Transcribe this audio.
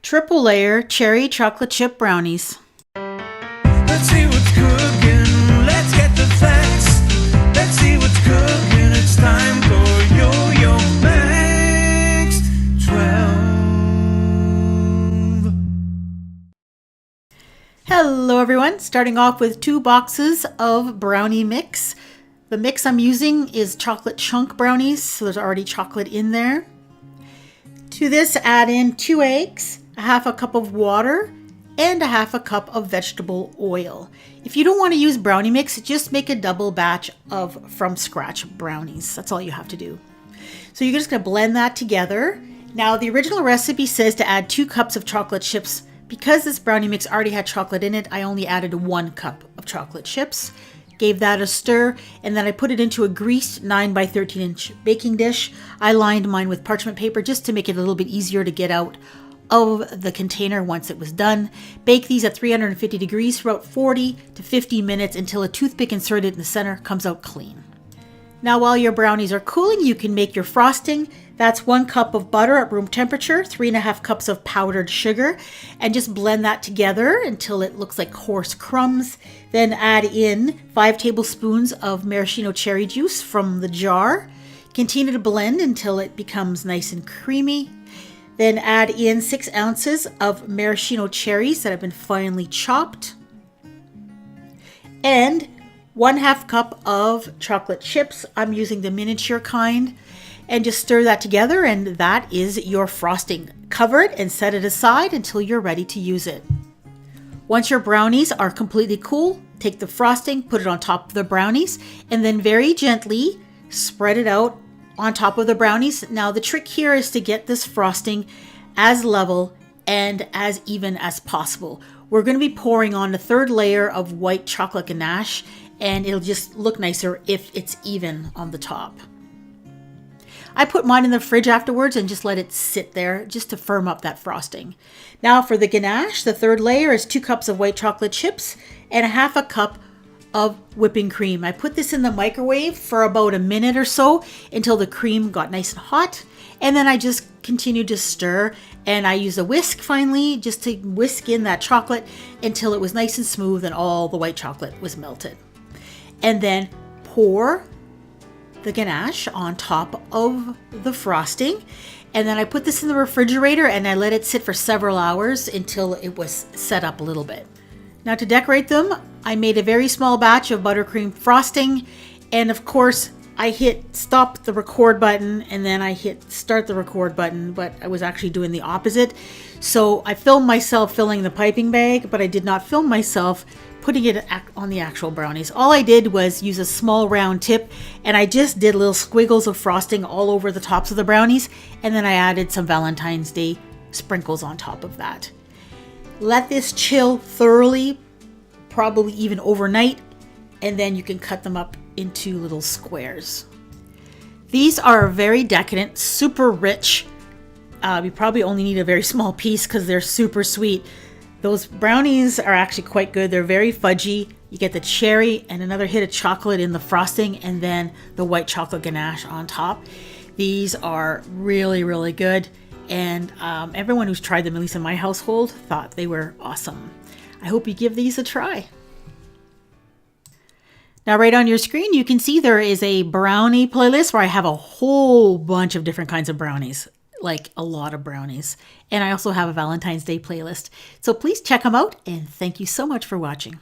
Triple layer cherry chocolate chip brownies. Let's see what's cooking. Let's get the facts. Let's see what's cooking. It's time for Yo-Yo Max 12. Hello everyone, starting off with 2 boxes of brownie mix. The mix I'm using is chocolate chunk brownies, so there's already chocolate in there. To this, add in 2 eggs, a half a cup of water, and a half a cup of vegetable oil. If you don't want to use brownie mix, just make a double batch of from scratch brownies. That's all you have to do. So you're just going to blend that together. Now the original recipe says to add 2 cups of chocolate chips. Because this brownie mix already had chocolate in it, I only added 1 cup of chocolate chips. Gave that a stir, and then I put it into a greased 9 by 13 inch baking dish. I lined mine with parchment paper just to make it a little bit easier to get out of the container once it was done. Bake these at 350 degrees for about 40 to 50 minutes until a toothpick inserted in the center comes out clean. Now while your brownies are cooling, you can make your frosting. That's 1 cup of butter at room temperature, 3.5 cups of powdered sugar, and just blend that together until it looks like coarse crumbs. Then add in 5 tablespoons of maraschino cherry juice from the jar. Continue to blend until it becomes nice and creamy. Then add in 6 ounces of maraschino cherries that have been finely chopped. And 1/2 cup of chocolate chips. I'm using the miniature kind. And just stir that together, and that is your frosting. Cover it and set it aside until you're ready to use it. Once your brownies are completely cool, take the frosting, put it on top of the brownies, and then very gently spread it out on top of the brownies. Now the trick here is to get this frosting as level and as even as possible. We're going to be pouring on the 3rd layer of white chocolate ganache, and it'll just look nicer if it's even on the top. I put mine in the fridge afterwards and just let it sit there just to firm up that frosting. Now for the ganache, the 3rd layer is 2 cups of white chocolate chips and a half a cup of whipping cream. I put this in the microwave for about a minute or so until the cream got nice and hot. And then I just continued to stir, and I used a whisk finally just to whisk in that chocolate until it was nice and smooth and all the white chocolate was melted. And then pour the ganache on top of the frosting. And then I put this in the refrigerator and I let it sit for several hours until it was set up a little bit. Now to decorate them, I made a very small batch of buttercream frosting. And of course, I hit stop the record button and then I hit start the record button, but I was actually doing the opposite. So I filmed myself filling the piping bag, but I did not film myself putting it on the actual brownies. All I did was use a small round tip, and I just did little squiggles of frosting all over the tops of the brownies, and then I added some Valentine's Day sprinkles on top of that. Let this chill thoroughly, probably even overnight, and then you can cut them up into little squares. These are very decadent, super rich. You probably only need a very small piece because they're super sweet. Those brownies are actually quite good. They're very fudgy. You get the cherry and another hit of chocolate in the frosting, and then the white chocolate ganache on top. These are really, really good. And everyone who's tried them, at least in my household, thought they were awesome. I hope you give these a try. Now right on your screen, you can see there is a brownie playlist where I have a whole bunch of different kinds of brownies. Like a lot of brownies. And I also have a Valentine's Day playlist. So please check them out, and thank you so much for watching.